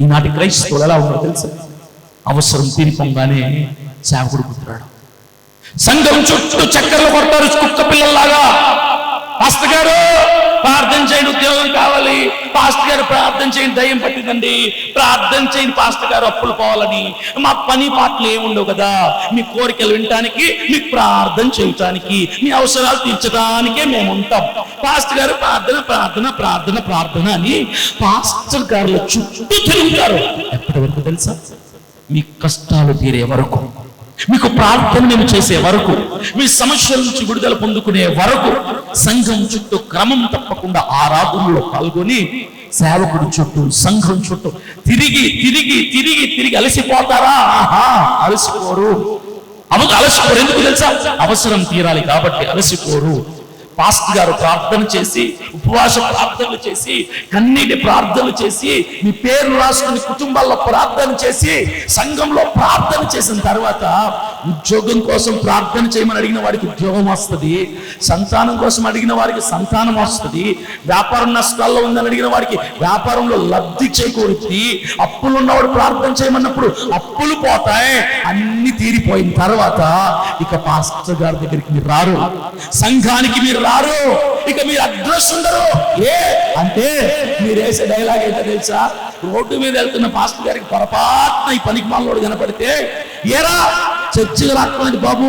ఈనాటి క్రైస్తవులు ఎలా ఉన్నారో తెలుసా? అవసరం తీరిపోగానే సేవకుడు పుట్టాడు. సంఘం చుట్టూ చక్కర్లు కొడతారు కుక్క పిల్లల్లాగా. పాస్టర్ గారు ప్రార్థన చేయండి, ఉద్యోగం కావాలి. పాస్టర్ గారు ప్రార్థన చేయండి, దయ్యం పట్టిందండి. ప్రార్థన చేయండి పాస్టర్ గారు, అప్పులు పోవాలని. మా పని పాటలు ఏముండవు కదా, మీ కోరికలు వినటానికి, మీకు ప్రార్థన చేయటానికి, మీ అవసరాలు తీర్చడానికే మేము ఉంటాం. పాస్టర్ గారు ప్రార్థన ప్రార్థన ప్రార్థన ప్రార్థన అని పాస్టర్ గారుల చుట్టూ తిరుగుతారు. ఎప్పటి వరకు తెలుసా? మీ కష్టాలు తీరే వరకు, మీకు ప్రార్థన మేము చేసే వరకు, మీ సమస్యల నుంచి విడుదల పొందుకునే వరకు సంఘం చుట్టూ క్రమం తప్పకుండా ఆరాధనలో పాల్గొని సేవకుడు చుట్టూ, సంఘం చుట్టూ తిరిగి తిరిగి తిరిగి తిరిగి అలసిపోతారా? అలసిపోరు. అలసిపోరు. ఎందుకు తెలుసా? అవసరం తీరాలి కాబట్టి అలసిపోరు. పాస్టర్ గారు ప్రార్థన చేసి, ఉపవాస ప్రార్థనలు చేసి, కన్నీటి ప్రార్థనలు చేసి, మీ పేరు రాసుకుని కుటుంబాల్లో ప్రార్థన చేసి, సంఘంలో ప్రార్థన చేసిన తర్వాత ఉద్యోగం కోసం ప్రార్థన చేయమని అడిగిన వాడికి ఉద్యోగం వస్తుంది, సంతానం కోసం అడిగిన వారికి సంతానం వస్తుంది, వ్యాపారం నష్టాల్లో ఉందని అడిగిన వాడికి వ్యాపారంలో లబ్ధి చేకూరుతుంది, అప్పులు ఉన్నవాడు ప్రార్థన చేయమన్నప్పుడు అప్పులు పోతాయి. అన్ని తీరిపోయిన తర్వాత ఇక పాస్టర్ గారి దగ్గరికి మీరు రారు, సంఘానికి మీరు రారు, ఇక మీరు అడ్రస్ ఉండరు. ఏ అంటే మీరు వేసే డైలాగ్ ఏంటో తెలుసా? రోడ్డు మీద వెళ్తున్న పాస్టర్ గారికి పొరపాటున ఈ పనికి మాలోడు కనపడితే, ఏరా చర్చికి రాకపోయింది బాబు,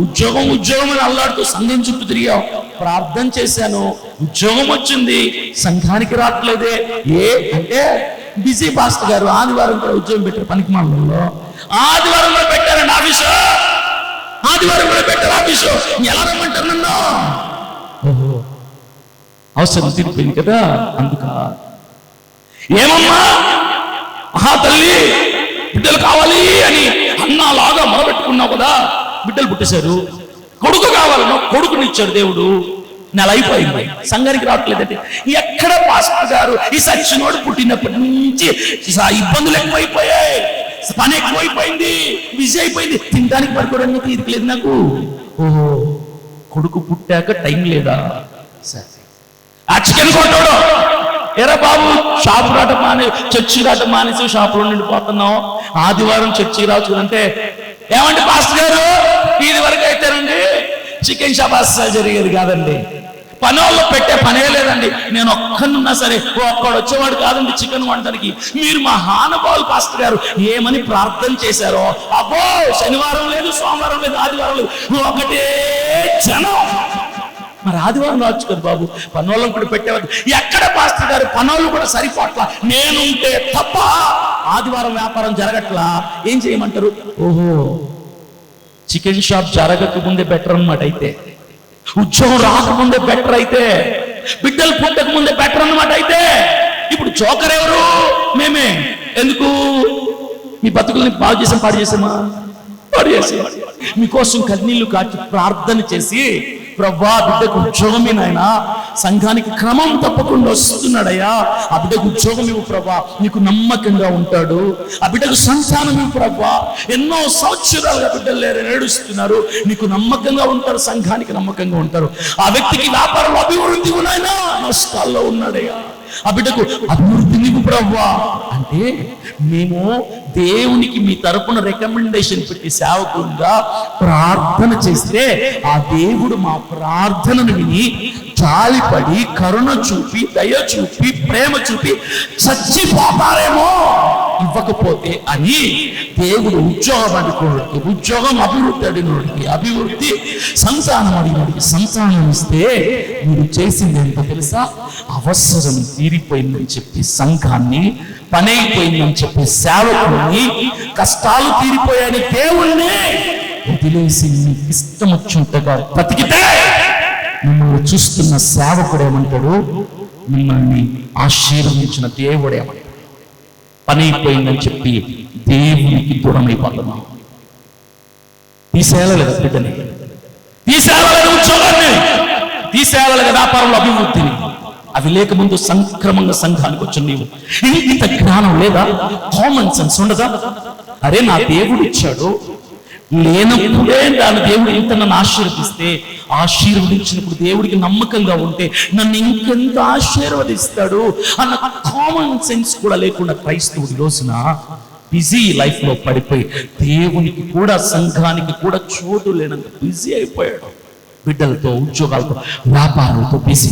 ఉద్యోగం ఉద్యోగం అని అల్లాడుతూ సంఘం చుట్టూ తిరిగావు, ప్రార్థన చేశాను, ఉద్యోగం వచ్చింది, సంఘానికి రావట్లేదే. ఏ అంటే బిజీ పాస్టర్ గారు, ఆదివారం కూడా ఉద్యోగం పెట్టారు పనికి మాలలో, ఆదివారం కూడా పెట్టారండి ఆఫీసు, ఆదివారం కూడా పెట్టారు ఆఫీసు, ఎలా రమ్మంటారు నన్ను? ఓహో, అవసరం తీరిపోయింది కదా, అందుక. ఏమమ్మా మహా తల్లి, బిడ్డలు కావాలి అని అన్నాలాగా మొదలుపెట్టుకున్నావు కదా, బిడ్డలు పుట్టేశారు, కొడుకు కావాలన్నా కొడుకునిచ్చాడు దేవుడు, నెల అయిపోయింది, సంఘానికి రావట్లేదంటే. ఎక్కడ పాస్టర్ గారు ఈ సచ్చినోడు పుట్టినప్పటి నుంచి ఇబ్బందులు ఎక్కువైపోయాయి, పని ఎక్కువైపోయింది, బిజీ అయిపోయింది, తినడానికి పడుకోవడానికి తీరికలేదు నాకు. ఓహో, కొడుకు పుట్టాక టైం లేదా? సరే, ఆ చికెన్ కొట్టాడు, ఎరా బాబు షాపు రాట మానే, చర్చి రాట మానేసి షాపులో నిండిపోతున్నావు, ఆదివారం చర్చికి రావచ్చు అంటే, ఏమంటే పాస్టర్ గారు ఇది వరకు అయితేనండి చికెన్ షాప్ అస్సలు జరిగేది కాదండి, పని వాళ్ళు పెట్టే పనే లేదండి, నేను ఒక్కనున్నా సరే ఒక్కడు వచ్చేవాడు కాదండి చికెన్ వండడానికి. మీరు మా హానుభావులు పాస్టర్ గారు ఏమని ప్రార్థన చేశారో, అబ్బో శనివారం లేదు, సోమవారం లేదు, ఆదివారం లేదు, ఒకటే జనం. మరి ఆదివారం రావచ్చు కదా బాబు, పనోళ్ళం కూడా పెట్టేవాడు. ఎక్కడ పాస్టర్ గారు పనోళ్ళు కూడా సరిపోట్లా, నేనుంటే తప్ప ఆదివారం వ్యాపారం జరగట్లా, ఏం చేయమంటారు? ఓహో, చికెన్ షాప్ జరగక ముందే బెటర్ అన్నమాట. అయితే ఉద్యోగం రాకముందే బెటర్, అయితే బిడ్డలు పుట్టక ముందే బెటర్ అన్నమాట. అయితే ఇప్పుడు జోకర్ ఎవరు? మేమే. ఎందుకు? మీ బతుకుల్ని బాగు చేసాం, పాడు చేసామా? పాడు చేసి మీకోసం కన్నీళ్లు కాచి ప్రార్థన చేసి, ప్రభా బిడ్డకు ఉద్యోగం నాయనా, సంఘానికి క్రమం తప్పకుండా వస్తున్నాడయ్యా, ఆ బిడ్డకు ఉద్యోగం ఇవ్వు ప్రభా, నీకు నమ్మకంగా ఉంటాడు, ఆ బిడ్డకు సంతానం ఇవ్వు ప్రభా, ఎన్నో సంవత్సరాలుగా బిడ్డలు లేరని ఏడుస్తున్నారు, నీకు నమ్మకంగా ఉంటారు, సంఘానికి నమ్మకంగా ఉంటారు, ఆ వ్యక్తికి వ్యాపారంలో అభివృద్ధి ఉన్నాయనా, నష్టాల్లో ఉన్నాడయ్యా, ఆ బిడ్డకు అభివృద్ధి నీకు ప్రభా అంటే, మేము దేవునికి మీ తరపున రికమెండేషన్ పెట్టి సేవకులుగా ప్రార్థన చేస్తే, ఆ దేవుడు మా ప్రార్థనను విని జాలిపడి కరుణ చూపి దయ చూపి ప్రేమ చూపి చచ్చిపోతారేమో ఇవ్వకపోతే అని దేవుడు ఉద్యోగం అడుగునోడికి ఉద్యోగం, అభివృద్ధి అడిగినోడికి అభివృద్ధి, సంతానం అడిగినోడికి సంతానం ఇస్తే మీరు చేసింది ఏంటో తెలుసా? అవసరం తీరిపోయిందని చెప్పి సంఘాన్ని, పని అయిపోయిందని చెప్పి సేవకుని, కష్టాలు తీరిపోయాయని దేవుణ్ణి వదిలేసి మీకు ఇష్టం వచ్చినట్టుగా బతికితే మిమ్మల్ని చూస్తున్న సేవకుడు ఏమంటాడు? మిమ్మల్ని ఆశీర్వదించిన దేవుడు ఏమంటాడు? పని అయిపోయిందని చెప్పి దేవునికి దూరం అయిపోతున్నాం. తీసేయాలలేదు బిడ్డని, తీసేయాలలేదు ఉద్యోగాన్ని, తీసేయాలలేదు వ్యాపారంలో అభివృద్ధిని. అవి లేకముందు సంక్రమంగా సంఘానికి వచ్చిన నీవు ఇంత జ్ఞానం లేదా? కామన్ సెన్స్ ఉండదా? అరే నా దేవుడు ఇచ్చాడు, లేనప్పుడే దాని దేవుడు ఇంత నన్ను ఆశీర్వదిస్తే, ఆశీర్వదించినప్పుడు దేవుడికి నమ్మకంగా ఉంటే నన్ను ఇంకెంత ఆశీర్వదిస్తాడు అన్న కామన్ సెన్స్ కూడా లేకుండా క్రైస్తవుడి రోజున బిజీ లైఫ్ లో పడిపోయి దేవునికి కూడా సంఘానికి కూడా చోటు లేనంత బిజీ అయిపోయాడు. బిడ్డలతో, ఉద్యోగాలతో, వ్యాపారాలతో బిజీ.